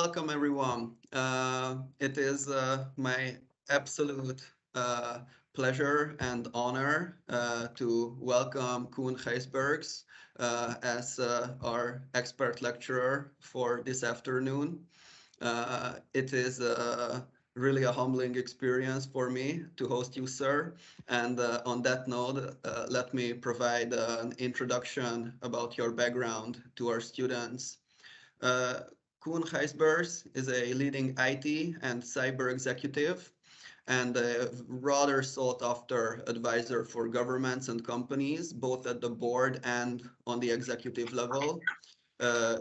welcome everyone. It is my absolute pleasure and honor to welcome Koen Gijsbers as our expert lecturer for this afternoon. It is really a humbling experience for me to host you, sir. And on that note, let me provide an introduction about your background to our students. Uh, Koen Gijsbers is a leading IT and cyber executive and a rather sought after advisor for governments and companies, both at the board and on the executive level.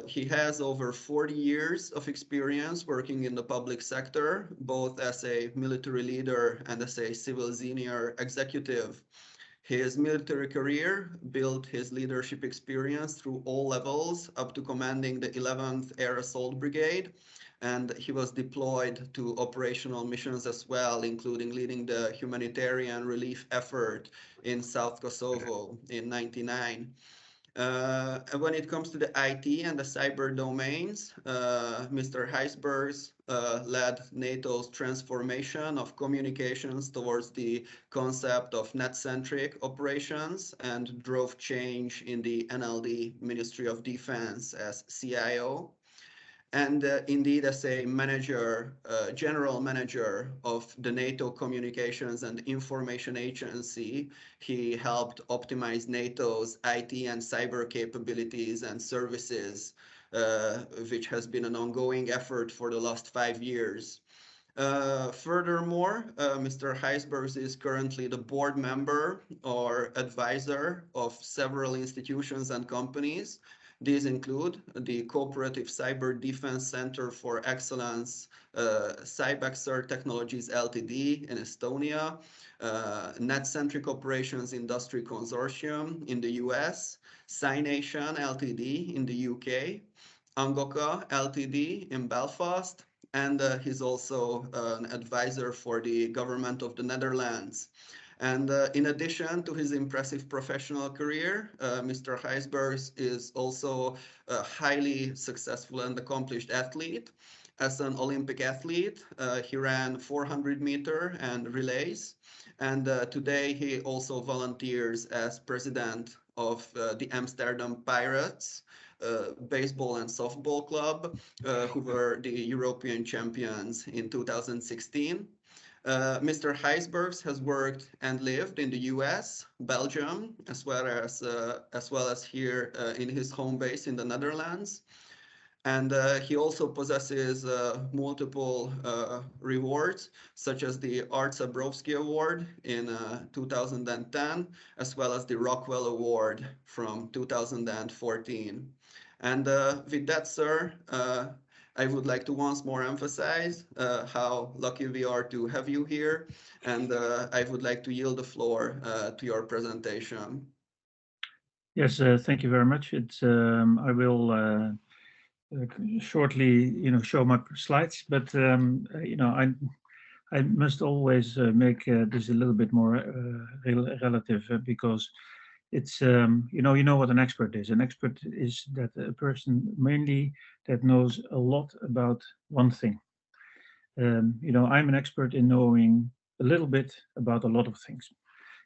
He has over 40 years of experience working in the public sector, both as a military leader and as a civil senior executive. His military career built his leadership experience through all levels up to commanding the 11th Air Assault Brigade, and he was deployed to operational missions as well, including leading the humanitarian relief effort in South Kosovo in '99. And when it comes to the IT and the cyber domains, Mr. Gijsbers led NATO's transformation of communications towards the concept of net-centric operations and drove change in the NLD, Ministry of Defense, as CIO. And indeed, as a manager, general manager of the NATO Communications and Information Agency, he helped optimize NATO's IT and cyber capabilities and services, which has been an ongoing effort for the last 5 years. Furthermore, Mr. Gijsbers is currently the board member or advisor of several institutions and companies. These include the Cooperative Cyber Defense Center for Excellence, Cybersecurity Technologies Ltd. in Estonia, Net-Centric Operations Industry Consortium in the US, Cynation Ltd. in the UK, Angoka Ltd. in Belfast, and he's also an advisor for the government of the Netherlands. And in addition to his impressive professional career, Mr. Gijsbers is also a highly successful and accomplished athlete. As an Olympic athlete, he ran 400-meter and relays. And today he also volunteers as president of the Amsterdam Pirates, baseball and softball club, who were the European champions in 2016. Mr. Gijsbers has worked and lived in the US, Belgium, as well as here in his home base in the Netherlands. And he also possesses multiple rewards, such as the Art Zabrowski Award in 2010, as well as the Rockwell Award from 2014. And with that, sir, I would like to once more emphasize how lucky we are to have you here, and I would like to yield the floor to your presentation. Yes, thank you very much. I will shortly, show my slides, but I must always make this a little bit more relative because it's you know what an expert is. An expert is that a person mainly that knows a lot about one thing. I'm an expert in knowing a little bit about a lot of things.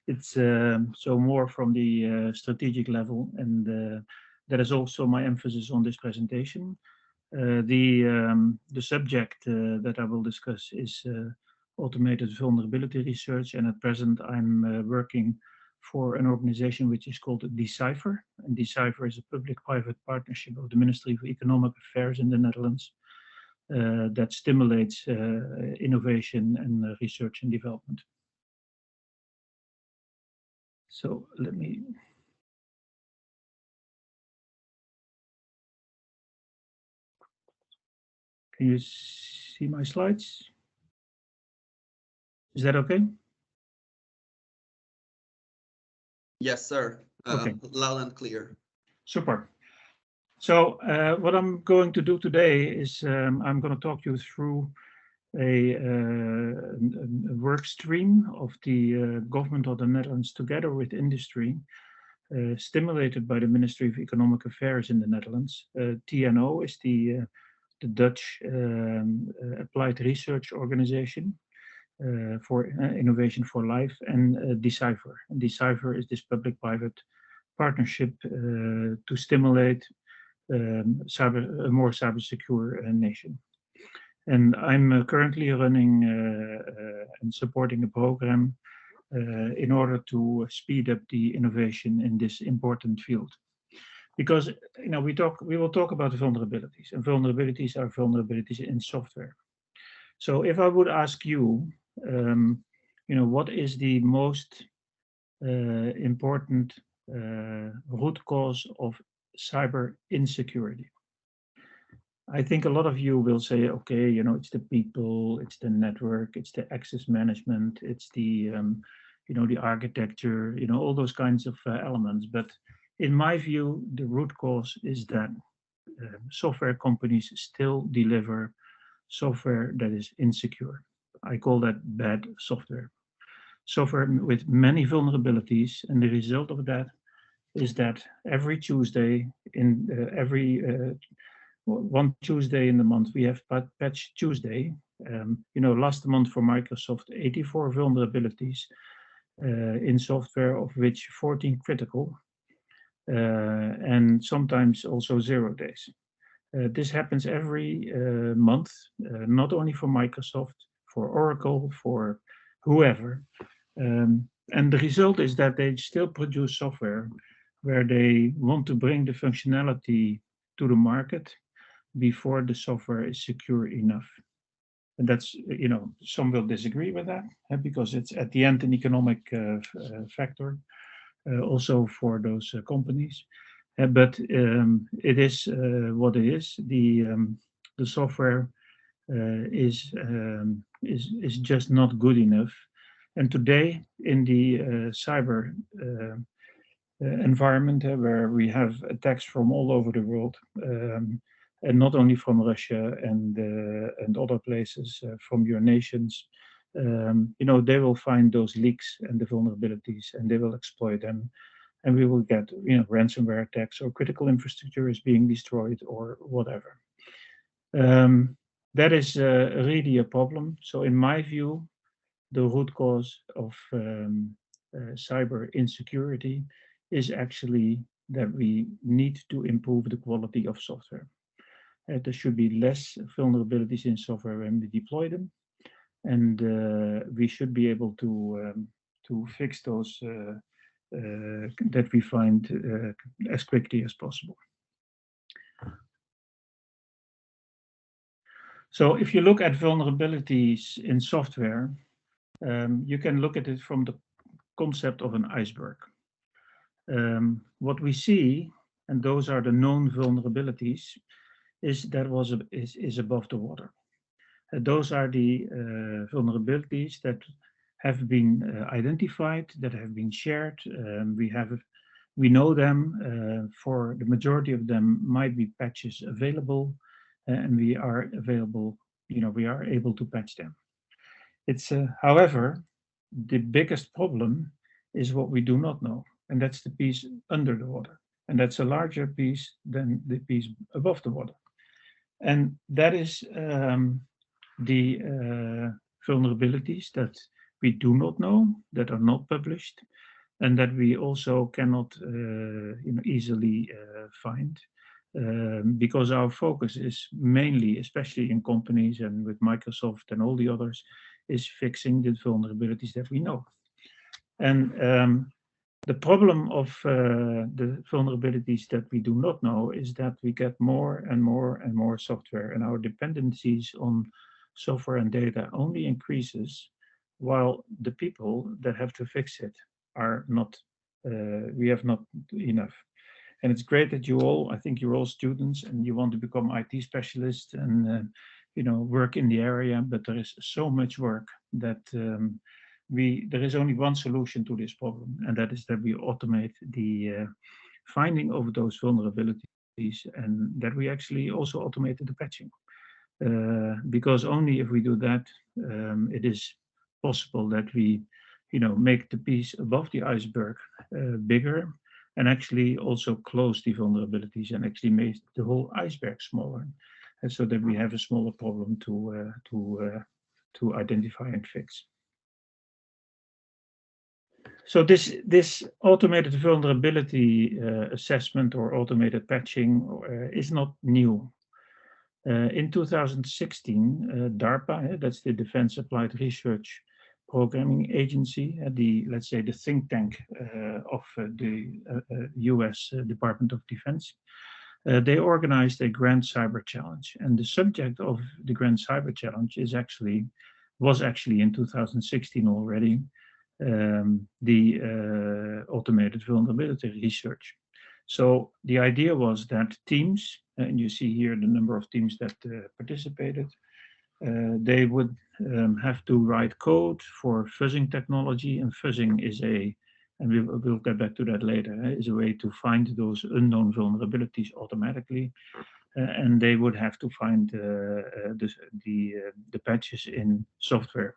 It's so more from the strategic level, and that is also my emphasis on this presentation. The subject that I will discuss is automated vulnerability research, and at present I'm working for an organization which is called dcypher. And dcypher is a public-private partnership of the Ministry of Economic Affairs in the Netherlands that stimulates innovation and research and development. So let me. Can you see my slides? Is that okay? Yes, sir. Okay. Loud and clear. Super. So what I'm going to do today is I'm going to talk you through a work stream of the government of the Netherlands together with industry, stimulated by the Ministry of Economic Affairs in the Netherlands. TNO is the the Dutch Applied Research Organization for Innovation for Life, and dcypher. And dcypher is this public-private partnership to stimulate a more cyber secure nation. And I'm currently running and supporting a program in order to speed up the innovation in this important field. Because we will talk about vulnerabilities, and vulnerabilities are vulnerabilities in software. So if I would ask you, what is the most important root cause of cyber insecurity? I think a lot of you will say, okay, it's the people, it's the network, it's the access management, it's the architecture, all those kinds of elements. But in my view, the root cause is that software companies still deliver software that is insecure. I call that bad software. Software with many vulnerabilities, and the result of that is that every Tuesday, in every one Tuesday in the month, we have Patch Tuesday. Last month for Microsoft, 84 vulnerabilities in software, of which 14 critical, and sometimes also 0 days. This happens every month, not only for Microsoft, for Oracle, for whoever. And the result is that they still produce software where they want to bring the functionality to the market before the software is secure enough. And that's, some will disagree with that because it's at the end an economic factor also for those companies. But it is what it is. The software is just not good enough. And today, in the cyber environment, where we have attacks from all over the world, and not only from Russia and other places, from your nations, they will find those leaks and the vulnerabilities, and they will exploit them. And we will get, ransomware attacks, or critical infrastructure is being destroyed, or whatever. That is really a problem. So in my view, the root cause of cyber insecurity is actually that we need to improve the quality of software. There should be less vulnerabilities in software when we deploy them, and we should be able to fix those that we find as quickly as possible. So if you look at vulnerabilities in software, you can look at it from the concept of an iceberg. What we see, and those are the known vulnerabilities, is above the water. Those are the vulnerabilities that have been identified, that have been shared. We know them. For the majority of them, might be patches available, and we are able to patch them. It's however, the biggest problem is what we do not know, and that's the piece under the water, and that's a larger piece than the piece above the water, and that is the vulnerabilities that we do not know, that are not published, and that we also cannot easily find. Because our focus is mainly, especially in companies and with Microsoft and all the others, is fixing the vulnerabilities that we know. And the problem of the vulnerabilities that we do not know is that we get more and more and more software, and our dependencies on software and data only increases, while the people that have to fix it are not, we have not enough. And it's great that I think you're all students and you want to become IT specialists and work in the area, but there is so much work that there is only one solution to this problem, and that is that we automate the finding of those vulnerabilities, and that we actually also automate the patching. Because only if we do that, it is possible that we, make the piece above the iceberg bigger, and actually also close the vulnerabilities and actually make the whole iceberg smaller. so that we have a smaller problem to identify and fix. So this automated vulnerability assessment or automated patching is not new. In 2016, DARPA, that's the Defense Applied Research Programming Agency, let's say the think tank of the US Department of Defense, they organized a Grand Cyber Challenge, and the subject of the Grand Cyber Challenge was actually in 2016 already the automated vulnerability research. So the idea was that teams, and you see here the number of teams that participated, they would have to write code for fuzzing technology, and fuzzing is and we'll get back to that later, is a way to find those unknown vulnerabilities automatically, and they would have to find the patches in software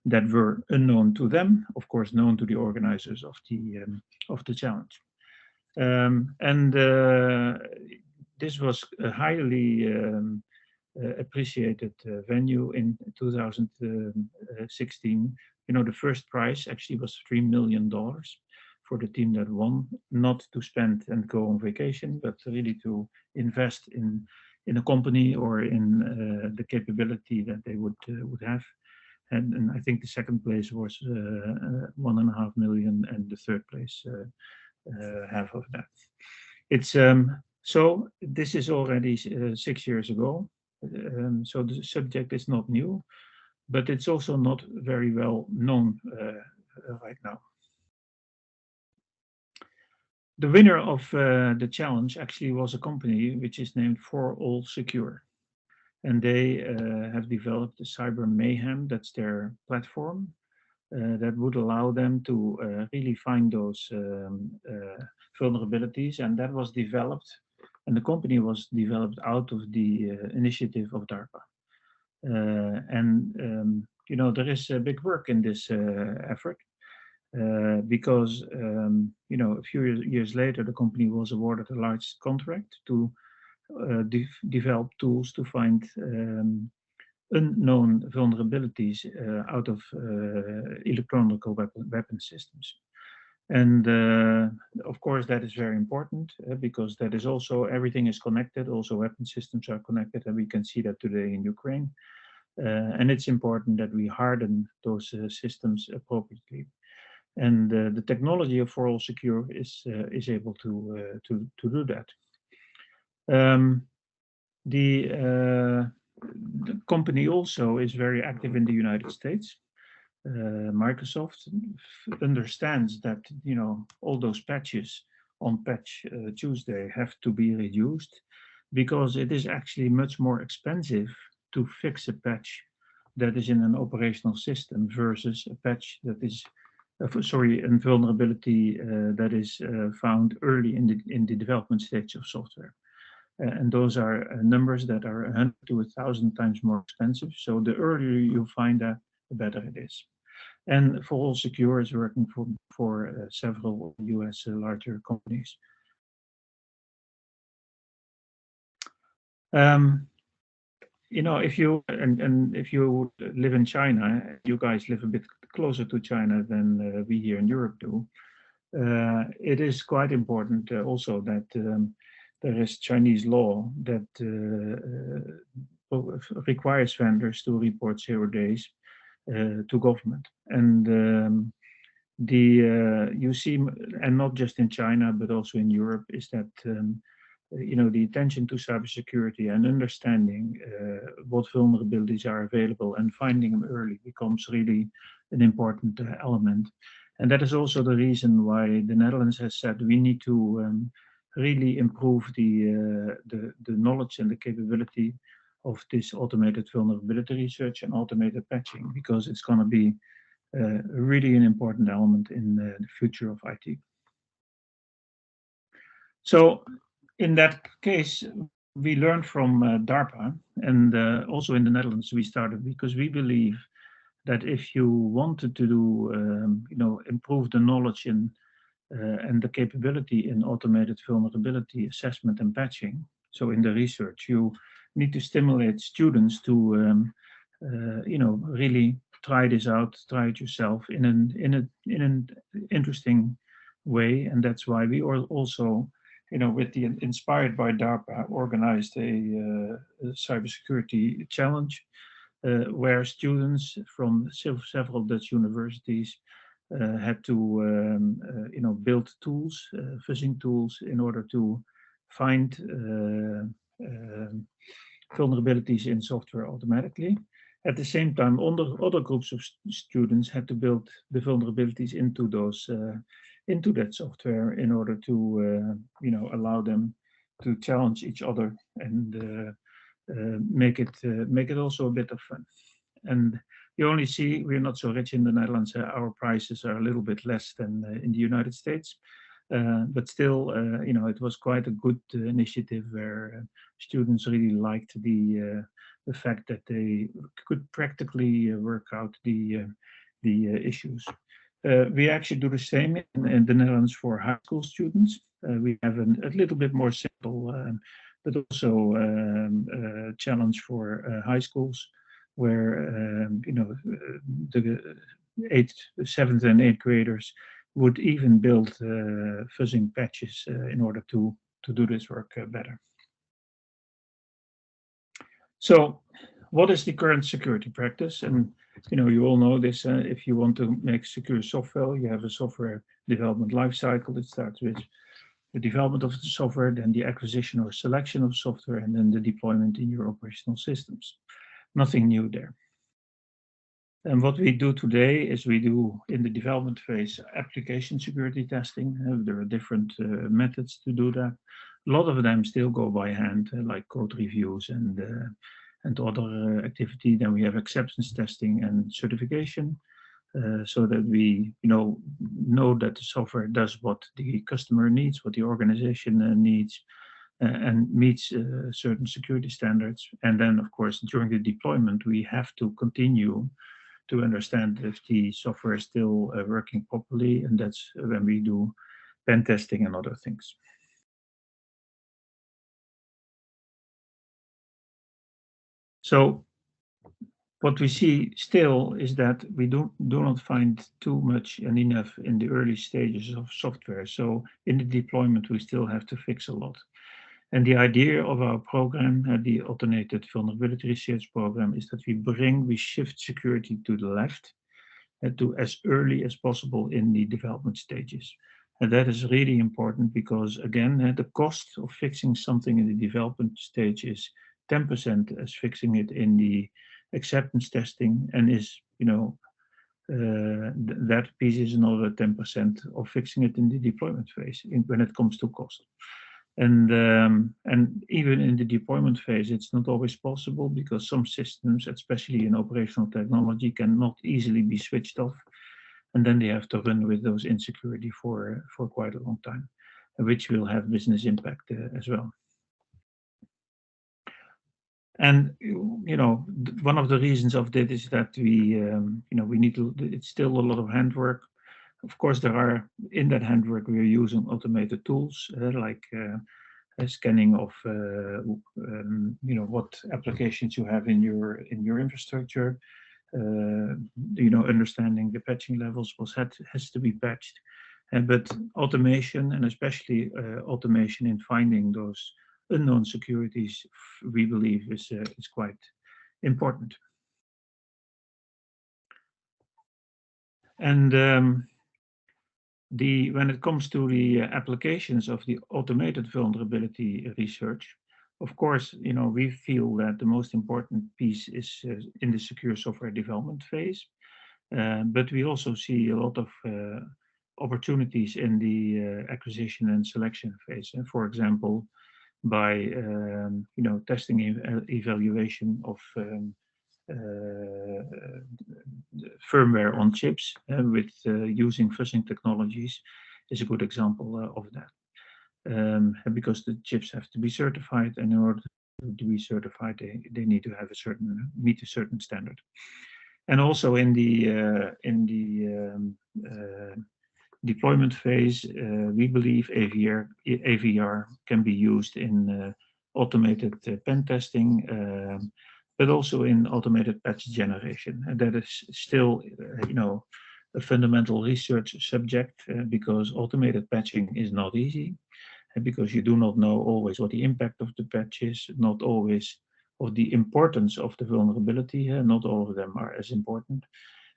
that were unknown to them, of course, known to the organizers of the challenge. And this was a highly appreciated venue in 2016. The first prize actually was $3 million for the team that won, not to spend and go on vacation, but really to invest in a company or in the capability that they would have. And I think the second place was 1.5 million, and the third place half of that. It's so this is already 6 years ago. So the subject is not new, but it's also not very well known right now. The winner of the challenge actually was a company which is named For All Secure. And they have developed the Cyber Mayhem, that's their platform, that would allow them to really find those vulnerabilities. And that was developed, and the company was developed out of the initiative of DARPA. There is a big work in this effort. Because a few years later, the company was awarded a large contract to develop tools to find unknown vulnerabilities out of electronic weapon systems. And of course, that is very important because that is also, everything is connected. Also, weapon systems are connected, and we can see that today in Ukraine. And it's important that we harden those systems appropriately. And the technology of For All Secure is able to do that. The company also is very active in the United States. Microsoft understands that all those patches on Patch Tuesday have to be reduced, because it is actually much more expensive to fix a patch that is in an operational system versus a patch that is a vulnerability that is found early in the development stage of software. And those are numbers that are 100 to 1,000 times more expensive. So the earlier you find that, the better it is. And For All Secure is working for several US larger companies. If you live in China, you guys live a bit closer to China than we here in Europe do. It is quite important also that there is Chinese law that requires vendors to report 0 days to government. And you see, and not just in China, but also in Europe, is that the attention to cybersecurity and understanding what vulnerabilities are available and finding them early becomes really an important element. And that is also the reason why the Netherlands has said we need to really improve the knowledge and the capability of this automated vulnerability research and automated patching, because it's going to be really an important element in the future of IT. So in that case, we learned from DARPA, and also in the Netherlands we started, because we believe that if you wanted to do, improve the knowledge and the capability in automated vulnerability assessment and patching, so in the research, you need to stimulate students to really try this out, try it yourself in an interesting way, and that's why we are also, with the inspired by DARPA, organized a cybersecurity challenge where students from several Dutch universities had to build tools, phishing tools, in order to find vulnerabilities in software automatically. At the same time, other groups of students had to build the vulnerabilities into that software in order to allow them to challenge each other and make it also a bit of fun. And you only see we're not so rich in the Netherlands. Our prices are a little bit less than in the United States. But still, it was quite a good initiative where students really liked the fact that they could practically work out the issues. We actually do the same in the Netherlands for high school students. We have a little bit more simple, but also challenge for high schools, where the seventh and eighth graders would even build fuzzing patches in order to do this work better. So, what is the current security practice? And you all know this. If you want to make secure software, you have a software development lifecycle. It starts with the development of the software, then the acquisition or selection of software, and then the deployment in your operational systems. Nothing new there. And what we do today is we do in the development phase application security testing. There are different methods to do that. A lot of them still go by hand, like code reviews and other activity. Then we have acceptance testing and certification, so that we know that the software does what the customer needs, what the organization needs, and meets certain security standards. And then, of course, during the deployment, we have to continue to understand if the software is still working properly, and that's when we do pen testing and other things. So what we see still is that we do not find too much and enough in the early stages of software. So in the deployment, we still have to fix a lot. And the idea of our program, the Automated Vulnerability Research Program, is that we shift security to the left, to as early as possible in the development stages. And that is really important because, again, the cost of fixing something in the development stage is 10% as fixing it in the acceptance testing, and is, that piece is another 10% of fixing it in the deployment phase when it comes to cost. And even in the deployment phase, it's not always possible because some systems, especially in operational technology, cannot easily be switched off, and then they have to run with those insecurity for quite a long time, which will have business impact as well. And one of the reasons of that is that we need to. It's still a lot of handwork. Of course, there are in that handwork we are using automated tools like scanning of what applications you have in your infrastructure. Understanding the patching levels has to be patched, but automation, and especially automation in finding those unknown securities, we believe is quite important. And when it comes to the applications of the automated vulnerability research, of course, we feel that the most important piece is in the secure software development phase, but we also see a lot of opportunities in the acquisition and selection phase. And for example, by testing evaluation of firmware on chips with using fuzzing technologies is a good example of that. Because the chips have to be certified, and in order to be certified, they need to have meet a certain standard. And also in the deployment phase, we believe AVR can be used in automated pen testing, but also in automated patch generation. And that is still, a fundamental research subject because automated patching is not easy, because you do not know always what the impact of the patch is, not always of the importance of the vulnerability. Not all of them are as important.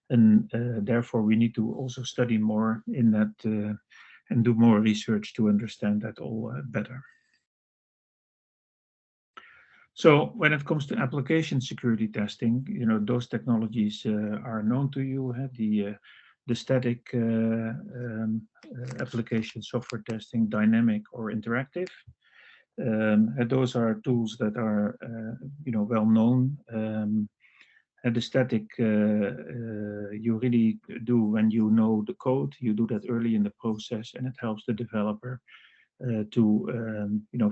And therefore, we need to also study more in that and do more research to understand that all better. So when it comes to application security testing, those technologies are known to you. The static application software testing, dynamic or interactive. Those are tools that are, well known. The static you really do when you know the code. You do that early in the process, and it helps the developer to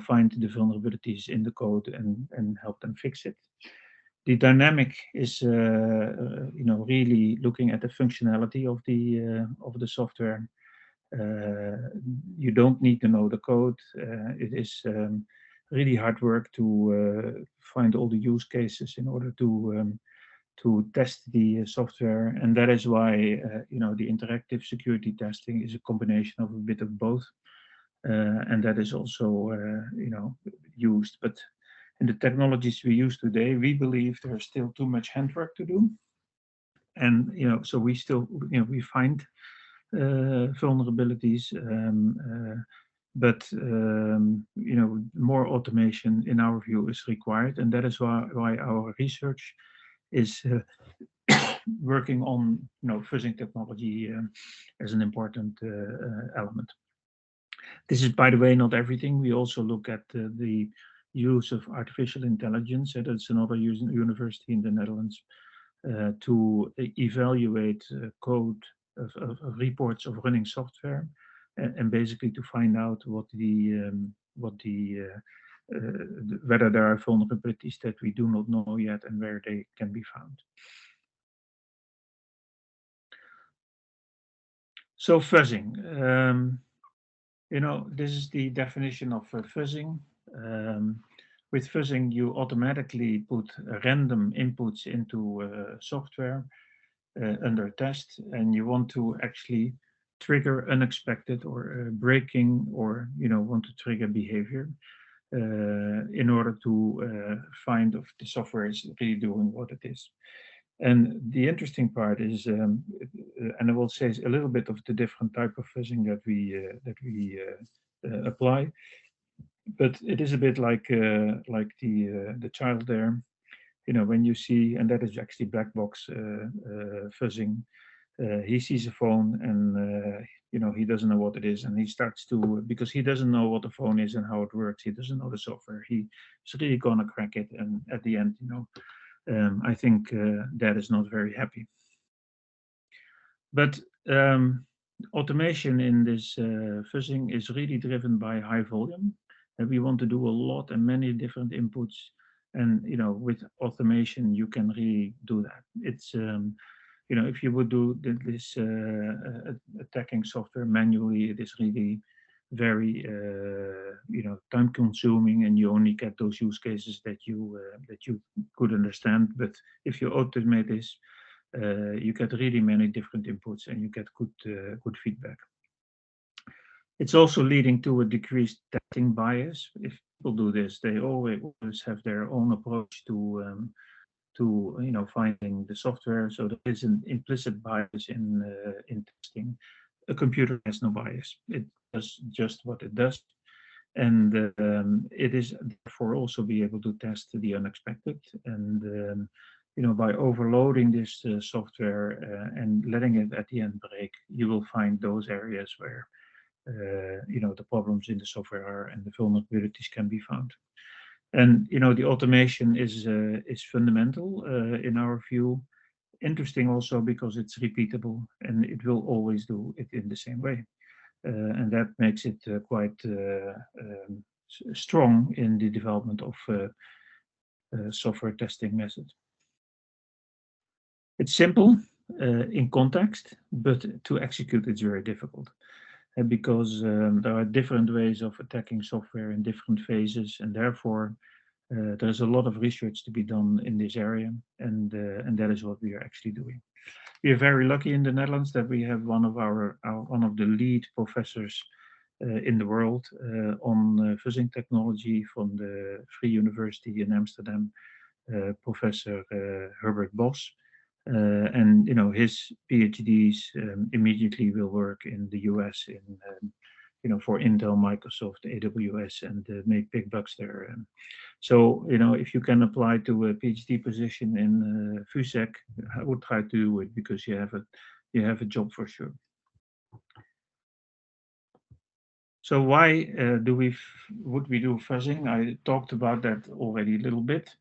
find the vulnerabilities in the code and help them fix it. The dynamic is really looking at the functionality of the software. You don't need to know the code. It is really hard work to find all the use cases in order to test the software, and that is why the interactive security testing is a combination of a bit of both, and that is also used. But in the technologies we use today, we believe there's still too much handwork to do, and so we still we find vulnerabilities, but more automation in our view is required, and that is why our research is working on fuzzing technology as an important element. This is, by the way, not everything. We also look at the use of artificial intelligence. That's another university in the Netherlands to evaluate code of reports of running software, and basically to find out whether there are vulnerabilities that we do not know yet and where they can be found. So fuzzing, this is the definition of fuzzing. With fuzzing, you automatically put random inputs into software under test, and you want to actually trigger unexpected or breaking, or want to trigger behavior in order to find if the software is really doing what it is. And the interesting part is, and I will say a little bit of the different type of fuzzing that we apply, but it is a bit like the child there. When you see, and that is actually black box fuzzing. He sees a phone and he doesn't know what it is, and he starts to, because he doesn't know what the phone is and how it works. He doesn't know the software. He's really gonna crack it, and at the end, I think that is not very happy. But automation in this fuzzing is really driven by high volume, and we want to do a lot and many different inputs. And with automation, you can really do that. It's if you would do this attacking software manually, it is really very time consuming, and you only get those use cases that you could understand. But if you automate this, you get really many different inputs, and you get good feedback. It's also leading to a decreased testing bias. If people do this, they always have their own approach to finding the software. So there is an implicit bias in testing. A computer has no bias. It does just what it does, and it is therefore also be able to test the unexpected. And by overloading this software and letting it at the end break, you will find those areas where the problems in the software are and the vulnerabilities can be found. And the automation is fundamental in our view. Interesting also because it's repeatable, and it will always do it in the same way, and that makes it quite strong in the development of software testing methods. It's simple in context, but to execute it's very difficult. because there are different ways of attacking software in different phases, and therefore there's a lot of research to be done in this area, and that is what we are actually doing. We are very lucky in the Netherlands that we have one of the lead professors in the world on fuzzing technology from the Free University in Amsterdam, Professor Herbert Bos. And his PhDs immediately will work in the US in for Intel, Microsoft, AWS, and make big bucks there. So if you can apply to a PhD position in FUSEC, I would try to do it because you have a job for sure. So why would we do fuzzing? I talked about that already a little bit.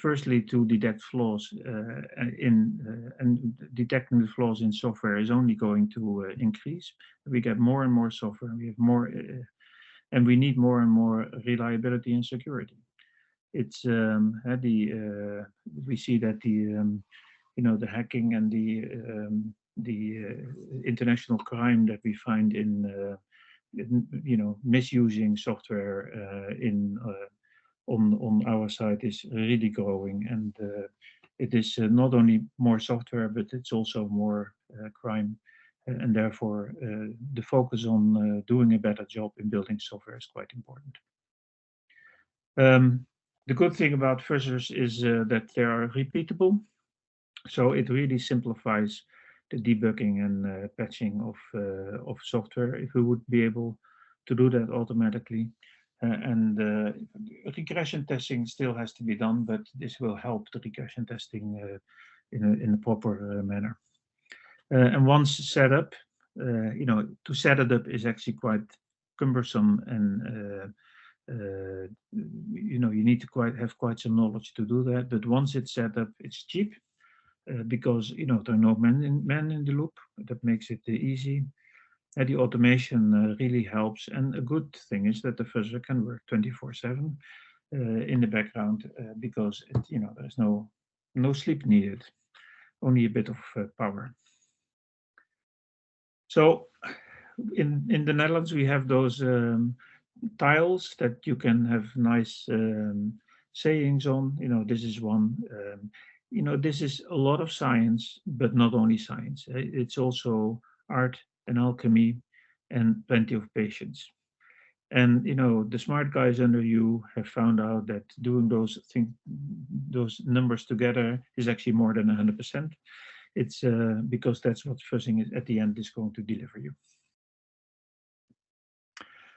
Firstly, to detect flaws and detecting the flaws in software is only going to increase. We get more and more software. We have more, and we need more and more reliability and security. It's we see that the hacking and the international crime that we find in misusing software on our side is really growing, and it is not only more software, but it's also more crime, and therefore the focus on doing a better job in building software is quite important. The good thing about fuzzers is that they are repeatable, so it really simplifies the debugging and patching of software if we would be able to do that automatically. And regression testing still has to be done, but this will help the regression testing in a proper manner. And once set up, to set it up is actually quite cumbersome, and you need to have quite some knowledge to do that. But once it's set up, it's cheap because there are no men in the loop. That makes it easy. The automation really helps, and a good thing is that the fuzzer can work 24/7 in the background because there's no sleep needed, only a bit of power. So in the Netherlands we have those tiles that you can have nice sayings on. This is one. This is a lot of science, but not only science. It's also art and alchemy and plenty of patience. And the smart guys under you have found out that doing those numbers together is actually more than 100%. It's because that's what fuzzing is at the end is going to deliver you.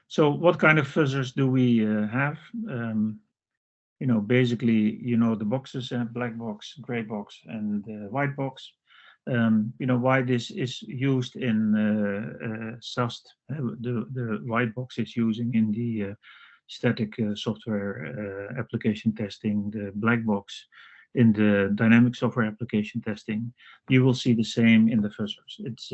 So what kind of fuzzers do we have? Basically, the boxes, black box, gray box, and white box. Why this is used in SAST, the white box is using in the static software application testing, the black box in the dynamic software application testing. You will see the same in the fuzzers. It's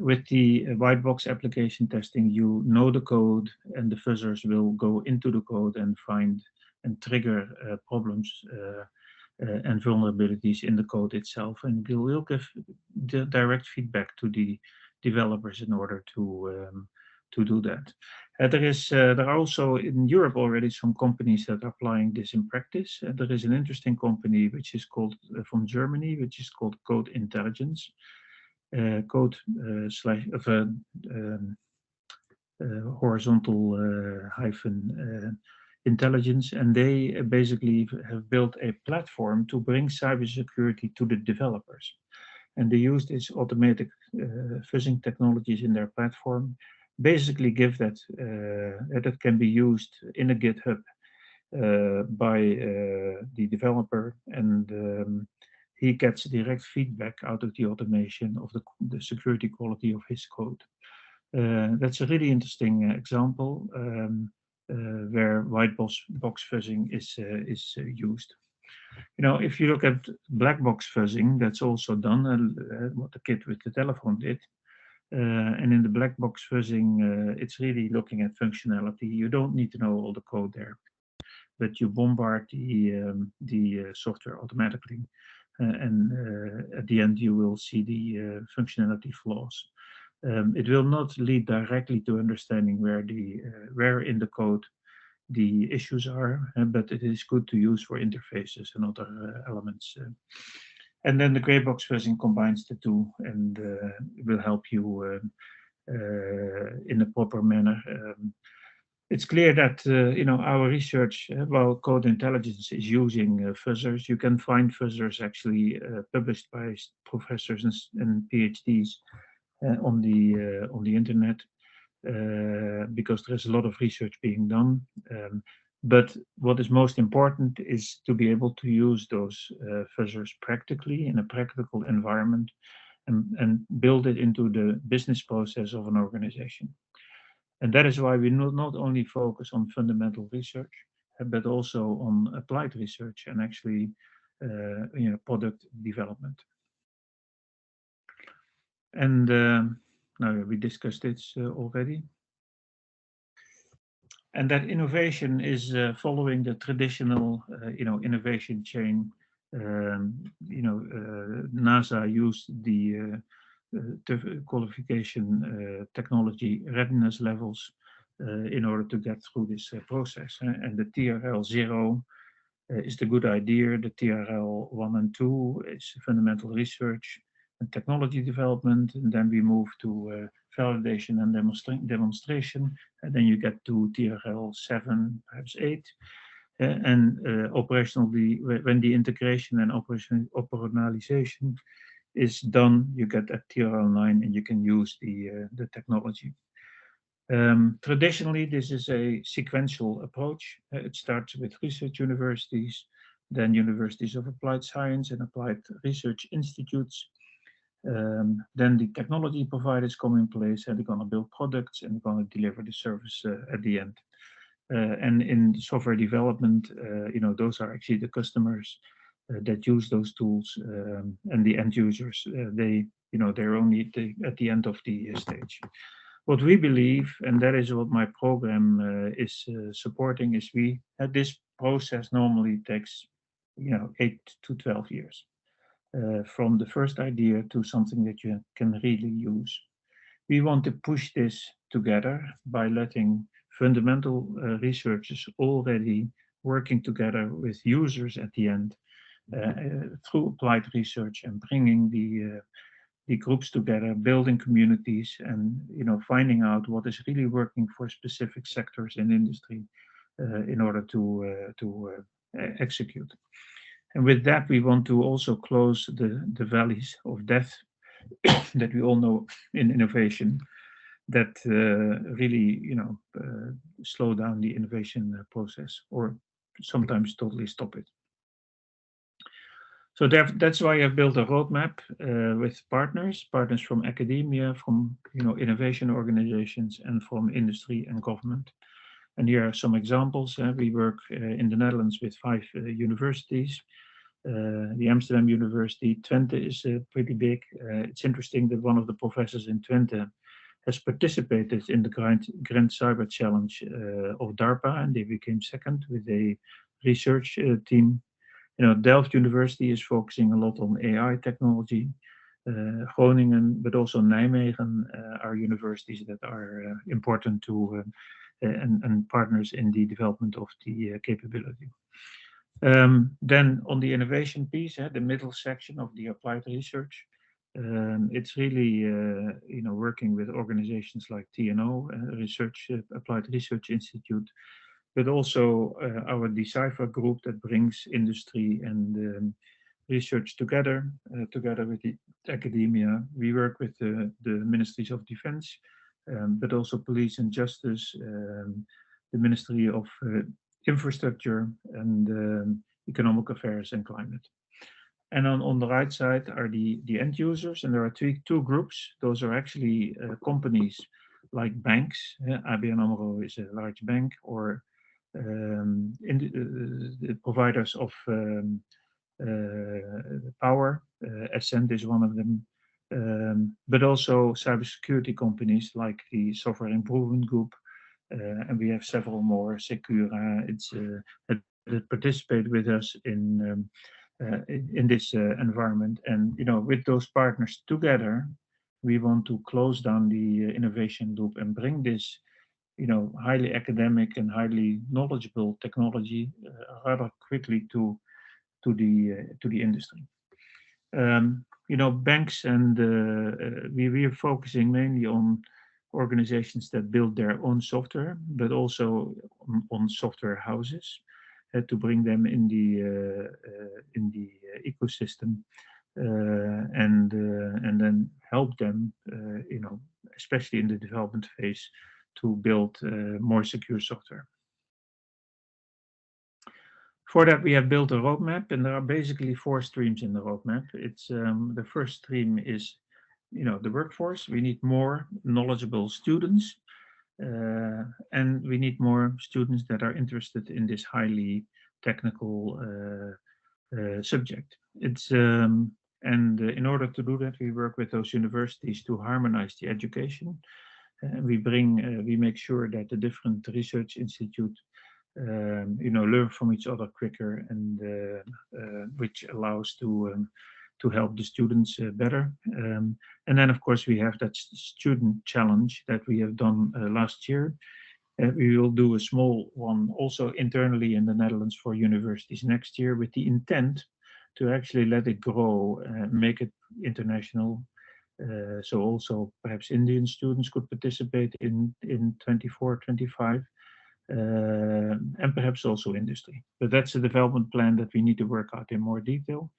with the white box application testing, you know the code, and the fuzzers will go into the code and find and trigger problems and vulnerabilities in the code itself, and will give the direct feedback to the developers in order to do that. There are also in Europe already some companies that are applying this in practice. There is an interesting company which is called from Germany, which is called Code Intelligence. Code slash of a horizontal hyphen intelligence, and they basically have built a platform to bring cybersecurity to the developers. And they use these automatic fuzzing technologies in their platform, basically give that that can be used in a GitHub by the developer, and he gets direct feedback out of the automation of the security quality of his code. That's a really interesting example where white box fuzzing is used. If you look at black box fuzzing, that's also done, what the kid with the telephone did. And in the black box fuzzing, it's really looking at functionality. You don't need to know all the code there, but you bombard the software automatically. And at the end, you will see the functionality flaws. It will not lead directly to understanding where in the code the issues are, but it is good to use for interfaces and other elements. And then the gray box version combines the two and will help you in a proper manner. It's clear that our research, while code intelligence is using fuzzers, you can find fuzzers actually published by professors and PhDs on the internet, because there's a lot of research being done. But what is most important is to be able to use those fuzzers practically in a practical environment and build it into the business process of an organization. And that is why we not only focus on fundamental research, but also on applied research and actually product development. And now we discussed this already. And that innovation is following the traditional, innovation chain. NASA used the qualification technology readiness levels in order to get through this process. And the TRL 0 is the good idea. The TRL 1 and 2 is fundamental research and technology development. And then we move to validation and demonstration. And then you get to TRL 7, perhaps 8. And operationally, when the integration and operationalization is done, you get at TRL 9 and you can use the technology. Traditionally, this is a sequential approach. It starts with research universities, then universities of applied science and applied research institutes. Then the technology providers come in place and they're going to build products and they're going to deliver the service at the end. And in software development, those are actually the customers that use those tools, and the end users. They're only at the end of the stage. What we believe, and that is what my program is supporting, is this process normally takes 8 to 12 years from the first idea to something that you can really use. We want to push this together by letting fundamental researchers already working together with users at the end through applied research and bringing the groups together, building communities, and finding out what is really working for specific sectors in industry in order to execute. And with that, we want to also close the valleys of death that we all know in innovation that really slow down the innovation process or sometimes totally stop it. So that's why I've built a roadmap with partners from academia, from innovation organizations, and from industry and government. And here are some examples. We work in the Netherlands with 5 universities. The Amsterdam University, Twente is pretty big. It's interesting that one of the professors in Twente has participated in the Grand Cyber Challenge of DARPA, and they became second with a research team. Delft University is focusing a lot on AI technology. Groningen, but also Nijmegen are universities that are important to and partners in the development of the capability. Then on the innovation piece, the middle section of the applied research, it's really working with organizations like TNO, Applied Research Institute, but also our dcypher group that brings industry and research together with the academia. We work with the ministries of defense, but also police and justice, the Ministry of Infrastructure, and economic affairs and climate. And on the right side are the end users, and there are two groups. Those are actually companies like banks. ABN AMRO is a large bank, or the providers of power. Ascent is one of them. But also cybersecurity companies like the Software Improvement Group, and we have several more. Secura, that participate with us in this environment, and with those partners together, we want to close down the innovation loop and bring this, highly academic and highly knowledgeable technology rather quickly to the industry. Banks and we are focusing mainly on organizations that build their own software, but also on software houses to bring them in the ecosystem and then help them, especially in the development phase, to build more secure software. For that, we have built a roadmap, and there are basically four streams in the roadmap. It's the first stream is, the workforce. We need more knowledgeable students, and we need more students that are interested in this highly technical subject. And in order to do that, we work with those universities to harmonize the education. We make sure that the different research institutes learn from each other quicker, and which allows to help the students better. And then, of course, we have that student challenge that we have done last year. We will do a small one also internally in the Netherlands for universities next year, with the intent to actually let it grow, make it international. So also perhaps Indian students could participate in 24, 25. And perhaps also industry. But that's a development plan that we need to work out in more detail.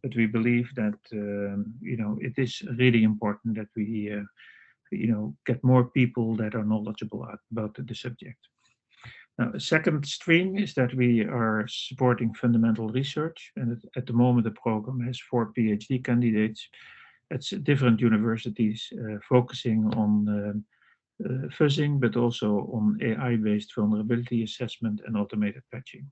But we believe that it is really important that we get more people that are knowledgeable about the subject. Now, a second stream is that we are supporting fundamental research, and at the moment the program has 4 PhD candidates at different universities focusing on fuzzing, but also on AI-based vulnerability assessment and automated patching.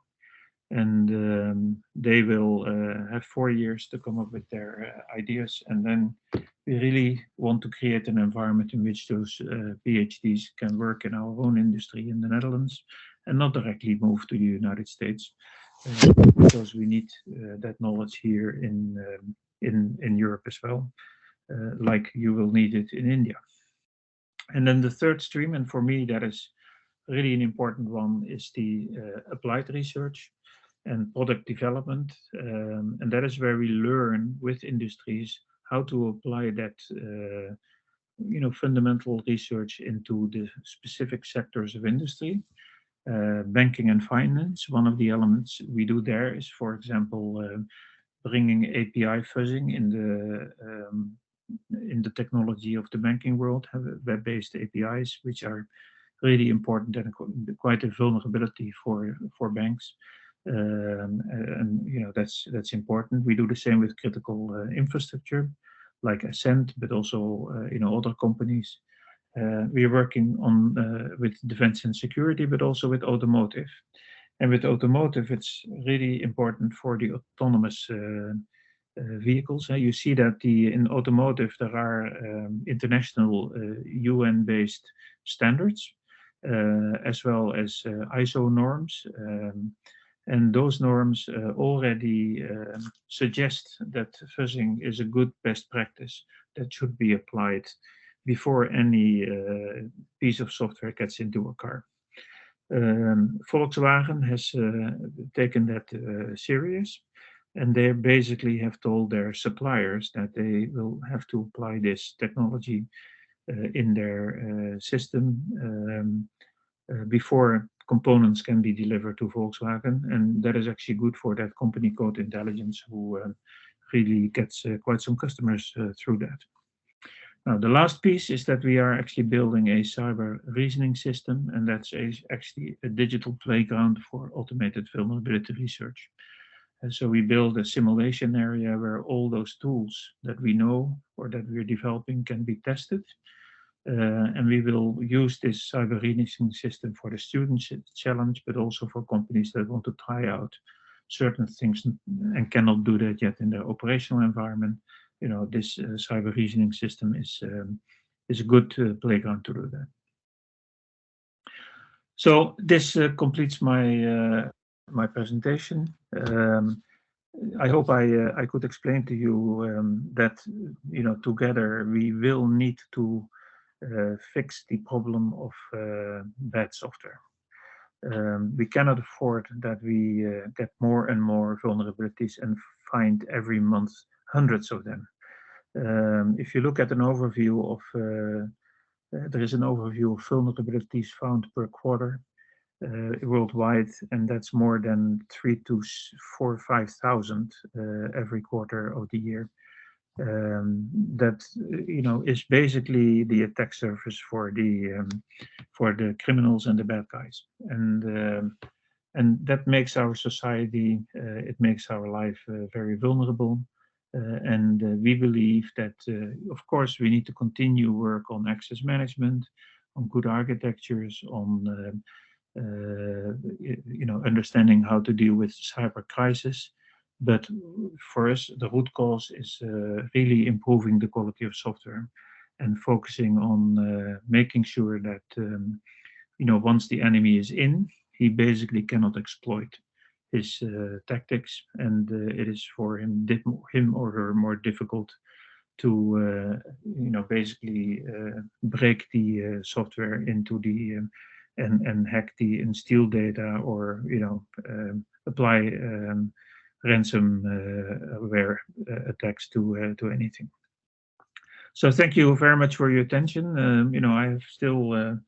And they will have 4 years to come up with their ideas, and then we really want to create an environment in which those PhDs can work in our own industry in the Netherlands and not directly move to the United States, because we need that knowledge here in Europe as well, like you will need it in India. And then the third stream, and for me that is really an important one, is the applied research and product development. And that is where we learn with industries how to apply that fundamental research into the specific sectors of industry. Banking and finance, one of the elements we do there is, for example, bringing API fuzzing in the technology of the banking world, have web-based APIs, which are really important and quite a vulnerability for banks. And that's important. We do the same with critical infrastructure, like Ascent, but also other companies. We are working on with defense and security, but also with automotive. And with automotive, it's really important for the autonomous vehicles. You see that in automotive there are international UN-based standards, as well as ISO norms. And those norms already suggest that fuzzing is a good best practice that should be applied before any piece of software gets into a car. Volkswagen has taken that serious, and they basically have told their suppliers that they will have to apply this technology in their system before components can be delivered to Volkswagen. And that is actually good for that company, Code Intelligence, who really gets quite some customers through that. Now, the last piece is that we are actually building a cyber reasoning system, and that's actually a digital playground for automated vulnerability research. And so we build a simulation area where all those tools that we know or that we're developing can be tested. And we will use this cyber reasoning system for the students challenge, but also for companies that want to try out certain things and cannot do that yet in their operational environment. This cyber reasoning system is a good playground to do that. So this completes my presentation. I hope I could explain to you that together we will need to fix the problem of bad software. We cannot afford that we get more and more vulnerabilities and find every month hundreds of them. If you look at an overview of there is an overview of vulnerabilities found per quarter worldwide, and that's more than 3 to 4 5,000 every quarter of the year. That is basically the attack surface for the criminals and the bad guys, and that makes our society, it makes our life very vulnerable. And we believe that, of course, we need to continue work on access management, on good architectures, on understanding how to deal with cyber crisis. But for us, the root cause is really improving the quality of software and focusing on making sure that once the enemy is in, he basically cannot exploit his tactics, and it is for him or her more difficult to basically break the software into the and hack the and steal data, or apply ransomware attacks to anything. So thank you very much for your attention. I have still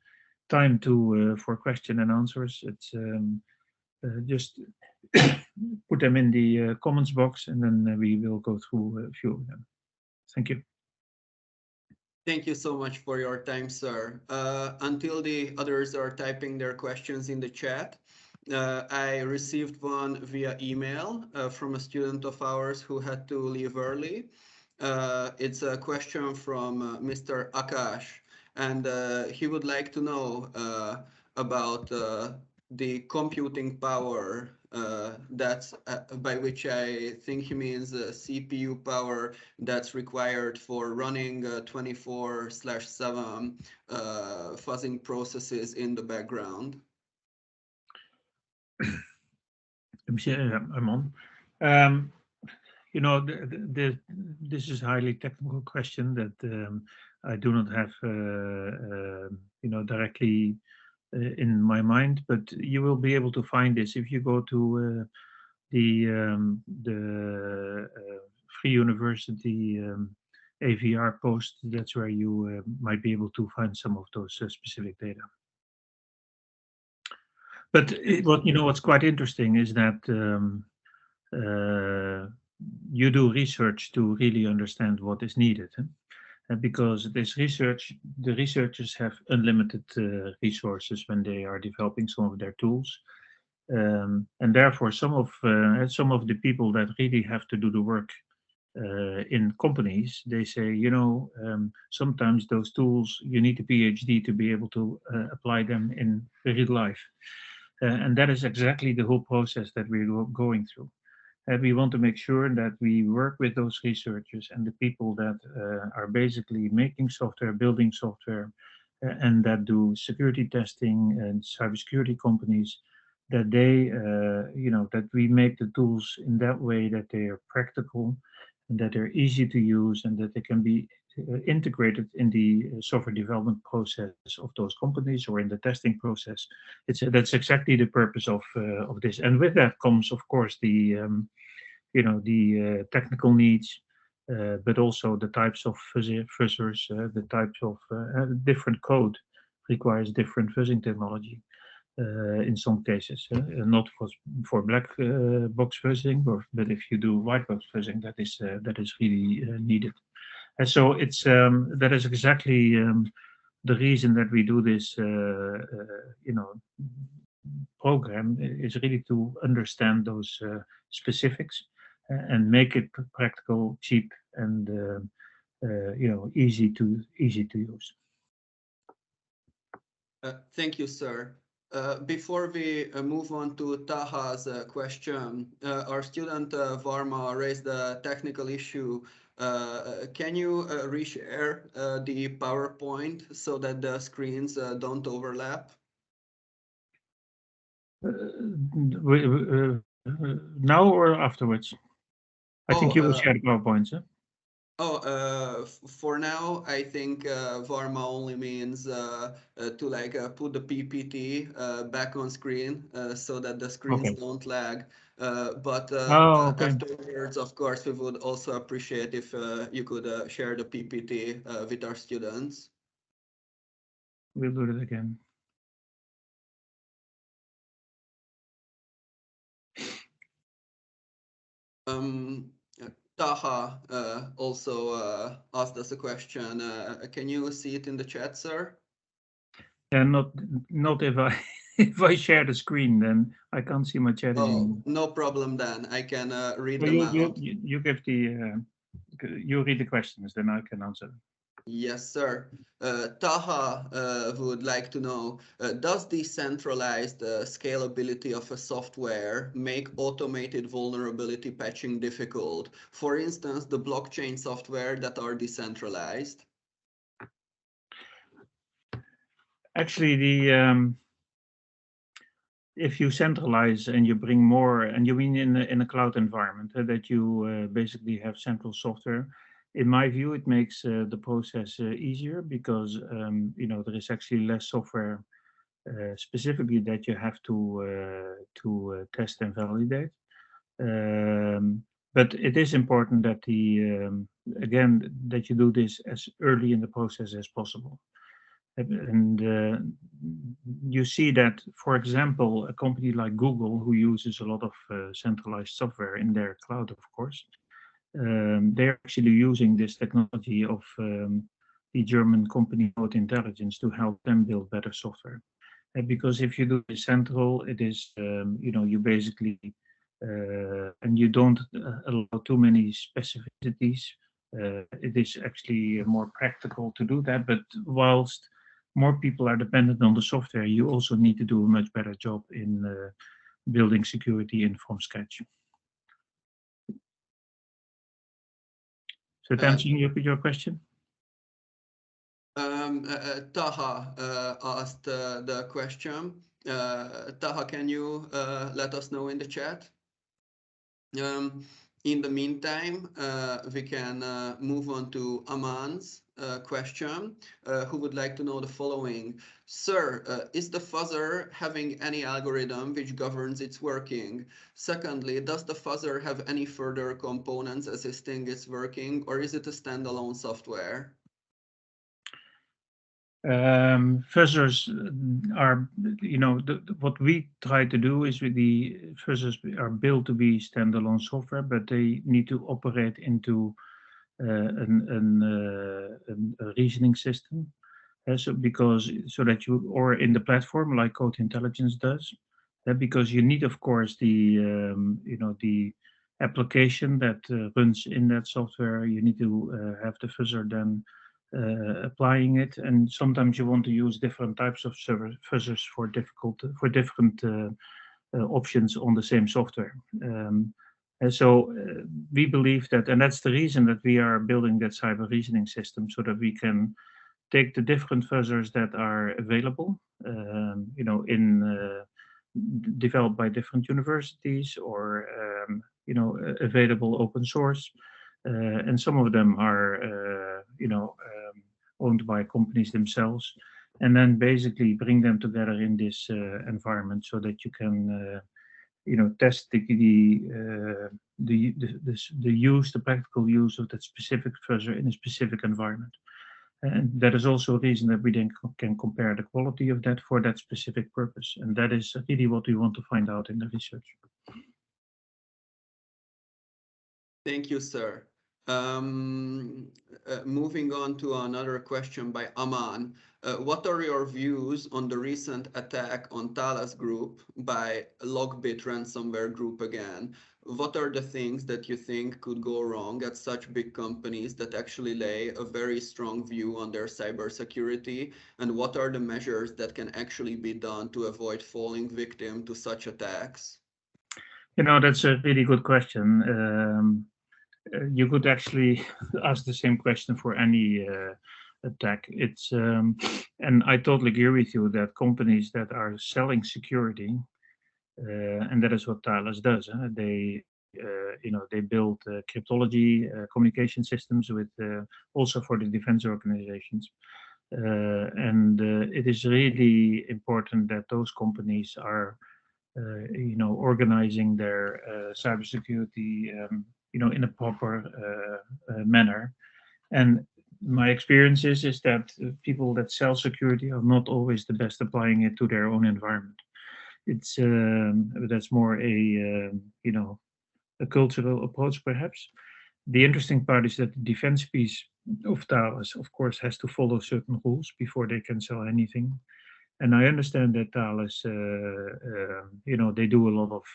time to for question and answers. It's just put them in the comments box, and then we will go through a few of them. Thank you. Thank you so much for your time, sir. Until the others are typing their questions in the chat, I received one via email from a student of ours who had to leave early. It's a question from Mr. Akash, and he would like to know about the computing power. That's by which I think he means CPU power that's required for running 24/7 fuzzing processes in the background. I'm on. This is a highly technical question that I do not have, directly in my mind, but you will be able to find this if you go to the Free University AVR post. That's where you might be able to find some of those specific data. But what's quite interesting is that you do research to really understand what is needed. Because the researchers have unlimited resources when they are developing some of their tools. And therefore, some of the people that really have to do the work in companies, they say, sometimes those tools, you need a PhD to be able to apply them in real life. And that is exactly the whole process that we're going through. We want to make sure that we work with those researchers and the people that are basically making software, building software, and that do security testing and cybersecurity companies, that they, that we make the tools in that way that they are practical and that they're easy to use and that they can be integrated in the software development process of those companies or in the testing process. That's exactly the purpose of this. And with that comes, of course, the technical needs, but also the types of fuzzers, the types of different code requires different fuzzing technology. In some cases, not for black box fuzzing, but if you do white box fuzzing, that is really needed. And so it's that is exactly the reason that we do this, program, is really to understand those specifics and make it practical, cheap, and easy to use. Thank you, sir. Before we move on to Taha's question, our student Varma raised a technical issue. Can you reshare the PowerPoint so that the screens don't overlap? Now or afterwards? I think you will share the PowerPoints, huh? For now, I think Varma only means to like put the PPT back on screen so that the screens Okay. don't lag. But Oh, okay. afterwards, of course, we would also appreciate if you could share the PPT with our students. We'll do it again. Um, Taha also asked us a question. Can you see it in the chat, sir? And not if I if I share the screen, then I can't see my chat Oh, anymore. no problem then. I can read So them you you out. you you give the you read the questions, then I can answer them. Yes, sir. Taha would like to know, does decentralized scalability of a software make automated vulnerability patching difficult? For instance, the blockchain software that are decentralized. Actually, the if you centralize and you bring more, and you mean in a cloud environment, that you basically have central software. In my view, it makes the process easier because there is actually less software specifically that you have to test and validate. Um, but it is important that again that you do this as early in the process as possible. And you see that, for example, a company like Google, who uses a lot of centralized software in their cloud, of course, they're actually using this technology of the German company Node Intelligence to help them build better software. Because if you do it central, it is, you basically, and you don't allow too many specificities. It is actually more practical to do that. But whilst more people are dependent on the software, you also need to do a much better job in building security in from scratch. So, answering your question? Taha asked the question. Taha, can you let us know in the chat? In the meantime, we can move on to Aman's question, who would like to know the following. Sir, is the fuzzer having any algorithm which governs its working? Secondly, does the fuzzer have any further components assisting its working, or is it a standalone software? Fuzzers are, what we try to do is with the fuzzers are built to be standalone software, but they need to operate into a reasoning system. So that you, or in the platform like Code Intelligence does, because you need, of course, the application that runs in that software. You need to have the fuzzer then applying it, and sometimes you want to use different types of fuzzers for different options on the same software. And so we believe that, and that's the reason that we are building that cyber reasoning system, so that we can take the different fuzzers that are available, in developed by different universities, or available open source, and some of them are owned by companies themselves, and then basically bring them together in this environment so that you can test the practical use of that specific fuzzer in a specific environment. And that is also a reason that we then can compare the quality of that for that specific purpose. And that is really what we want to find out in the research. Thank you, sir. Moving on to another question by Aman. What are your views on the recent attack on Taha's group by Logbit ransomware group again? What are the things that you think could go wrong at such big companies that actually lay a very strong view on their cybersecurity? And what are the measures that can actually be done to avoid falling victim to such attacks? That's a really good question. You could actually ask the same question for any attack. And I totally agree with you that companies that are selling security, and that is what Thales does. They they build cryptology communication systems with also for the defense organizations. And it is really important that those companies are, organizing their cybersecurity, in a proper manner. And my experience is that people that sell security are not always the best applying it to their own environment. It's that's more a cultural approach, perhaps. The interesting part is that the defense piece of Thales, of course, has to follow certain rules before they can sell anything. And I understand that Thales, they do a lot of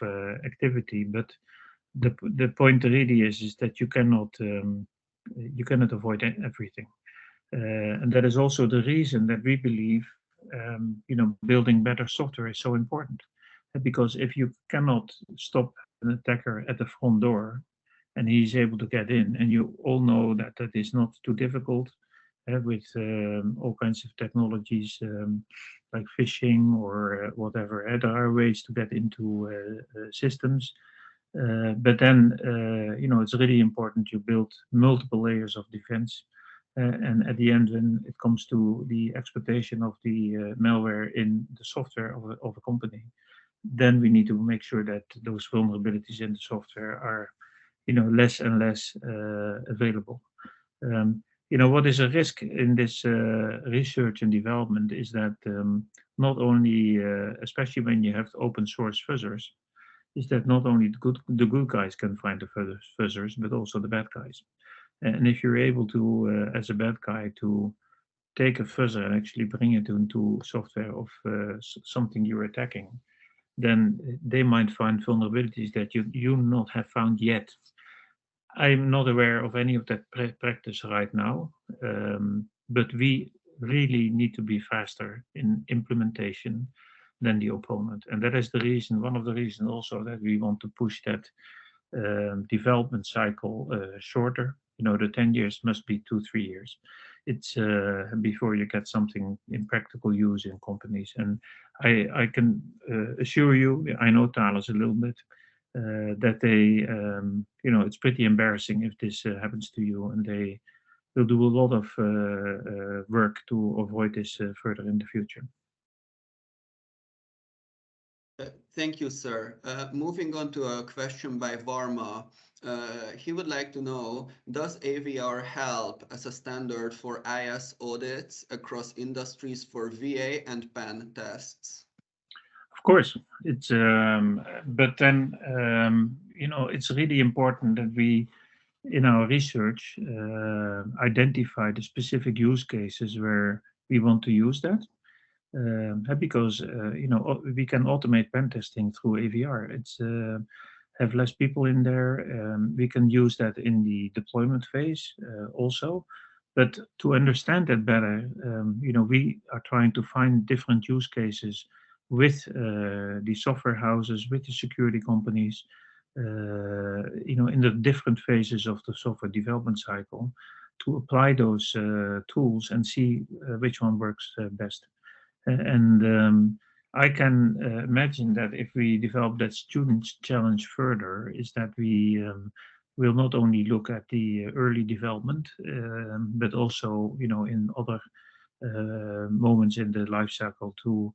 activity, but the point really is that you cannot avoid everything. And that is also the reason that we believe, building better software is so important. Because if you cannot stop an attacker at the front door and he's able to get in, and you all know that that is not too difficult with all kinds of technologies like phishing or whatever. There are ways to get into systems. But then, it's really important you build multiple layers of defense. And at the end, when it comes to the exploitation of the malware in the software of a company, then we need to make sure that those vulnerabilities in the software are, less and less available. What is a risk in this research and development is that not only, especially when you have open source fuzzers, is that not only the good guys can find the fuzzers, but also the bad guys. And if you're able to, as a bad guy, to take a fuzzer and actually bring it into software of something you're attacking, then they might find vulnerabilities that you not have found yet. I'm not aware of any of that practice right now, but we really need to be faster in implementation than the opponent. And that is one of the reasons also that we want to push that development cycle shorter. The 10 years must be 2-3 years. It's before you get something in practical use in companies. And I can assure you, I know Thales a little bit, that they, it's pretty embarrassing if this happens to you, and they will do a lot of work to avoid this further in the future. Thank you, sir. Moving on to a question by Varma. He would like to know, does AVR help as a standard for IS audits across industries for VA and pen tests? Of course, it's but then it's really important that we, in our research, identify the specific use cases where we want to use that. Because we can automate pen testing through AVR. It's have less people in there. We can use that in the deployment phase also. But to understand that better, we are trying to find different use cases with the software houses, with the security companies, in the different phases of the software development cycle, to apply those tools and see which one works best. And I can imagine that if we develop that students challenge further, is that we will not only look at the early development, but also, in other moments in the life cycle to,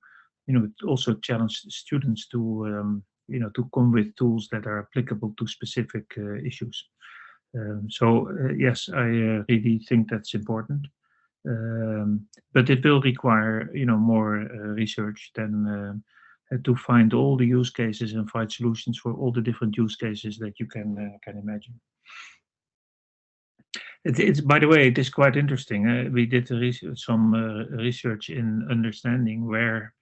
also challenge students to, to come with tools that are applicable to specific issues. So yes, I really think that's important. But it will require, more research than to find all the use cases and find solutions for all the different use cases that you can imagine. It's by the way, it is quite interesting. We did some research in understanding where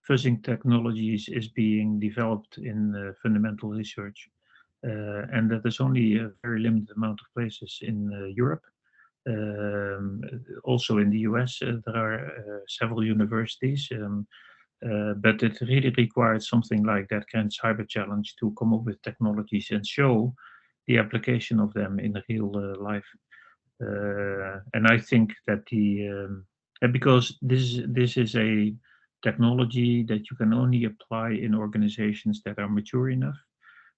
fuzzing technologies is being developed in fundamental research, and that there's only a very limited amount of places in Europe. Also in the US, there are several universities, but it really required something like that kind of cyber challenge to come up with technologies and show the application of them in real life. And I think that because this is a technology that you can only apply in organizations that are mature enough,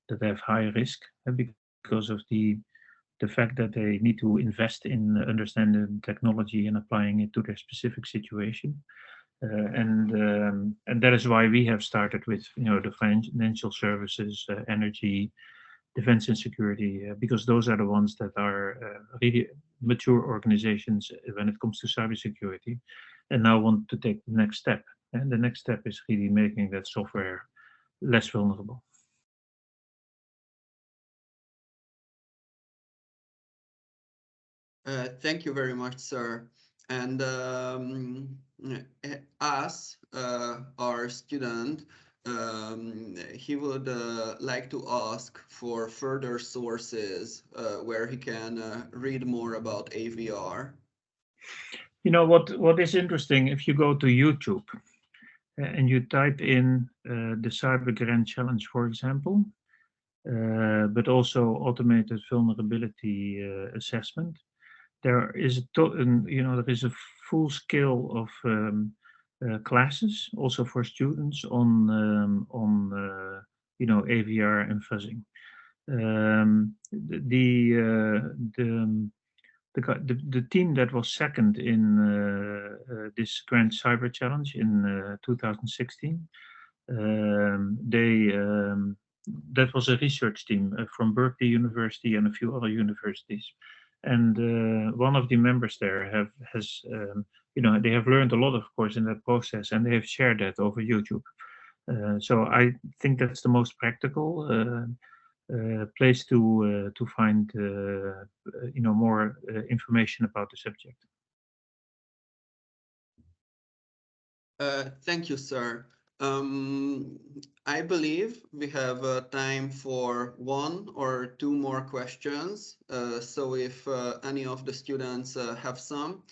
that have high risk because of the fact that they need to invest in understanding technology and applying it to their specific situation. And that is why we have started with the financial services, energy, defense and security, because those are the ones that are really mature organizations when it comes to cybersecurity, and now want to take the next step. And the next step is really making that software less vulnerable. Thank you very much, sir. And us, our student, he would like to ask for further sources where he can read more about AVR. What is interesting, if you go to YouTube and you type in the Cyber Grand Challenge, for example, but also automated vulnerability assessment, there is there is a full scale of classes also for students on AVR and fuzzing. The team that was second in this Grand Cyber Challenge in 2016, they that was a research team from Berkeley University and a few other universities. And one of the members there they have learned a lot, of course, in that process, and they have shared that over YouTube. So I think that's the most practical place to find more information about the subject. Thank you, sir. Um, I believe we have time for one or two more questions. So if any of the students have some,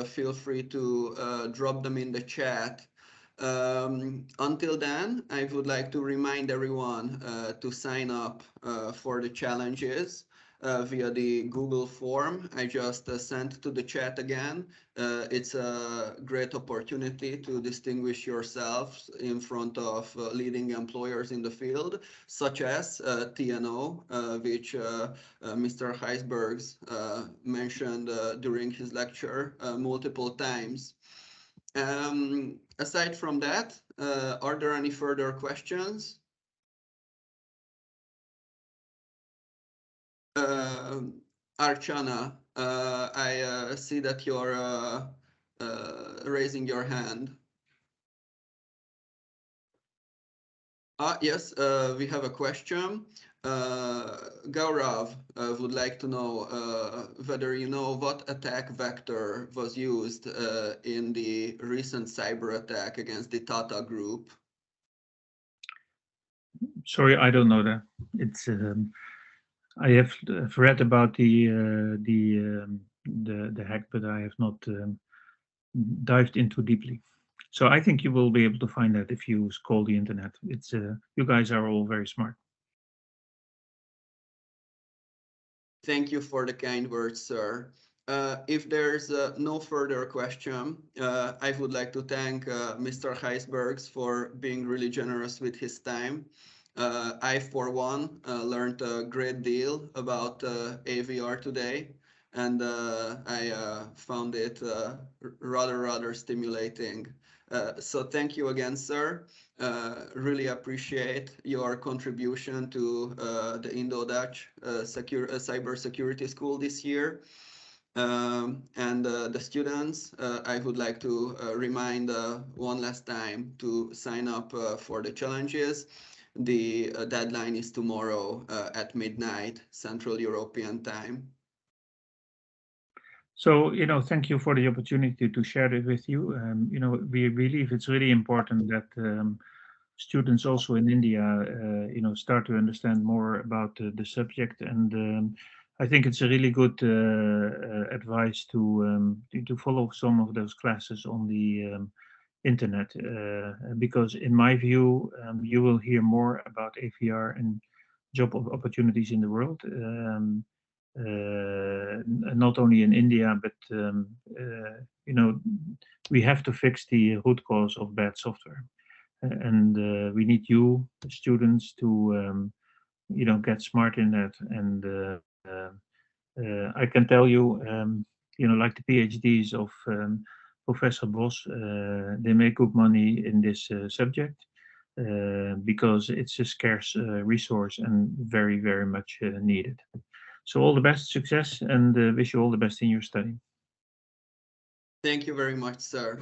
feel free to drop them in the chat. Until then, I would like to remind everyone to sign up for the challenges via the Google form I just sent to the chat again. It's a great opportunity to distinguish yourselves in front of leading employers in the field, such as TNO, which Mr. Gijsbers mentioned during his lecture multiple times. Aside from that, are there any further questions? Archana, I see that you're raising your hand. Yes, we have a question. Gaurav would like to know whether you know what attack vector was used in the recent cyber attack against the Taha group. Sorry, I don't know that. It's I have read about the hack, but I have not dived into deeply. So I think you will be able to find that if you scroll the internet. It's you guys are all very smart. Thank you for the kind words, sir. If there's no further question, I would like to thank Mr. Gijsbergs for being really generous with his time. I, for one, learned a great deal about AVR today, and I found it rather stimulating. So thank you again, sir. Really appreciate your contribution to the Indo-Dutch Cybersecurity School this year. And the students, I would like to remind one last time to sign up for the challenges. The deadline is tomorrow at midnight, Central European time. So, thank you for the opportunity to share it with you. We believe it's really important that students also in India, start to understand more about the subject. And I think it's a really good advice to follow some of those classes on the internet, because in my view, you will hear more about AVR and job opportunities in the world. Not only in India, but we have to fix the root cause of bad software, and we need you, students, get smart in that. And I can tell you, like the PhDs of Professor Bos, they make good money in this subject because it's a scarce resource and very, very much needed. So all the best, success, and wish you all the best in your study. Thank you very much, sir.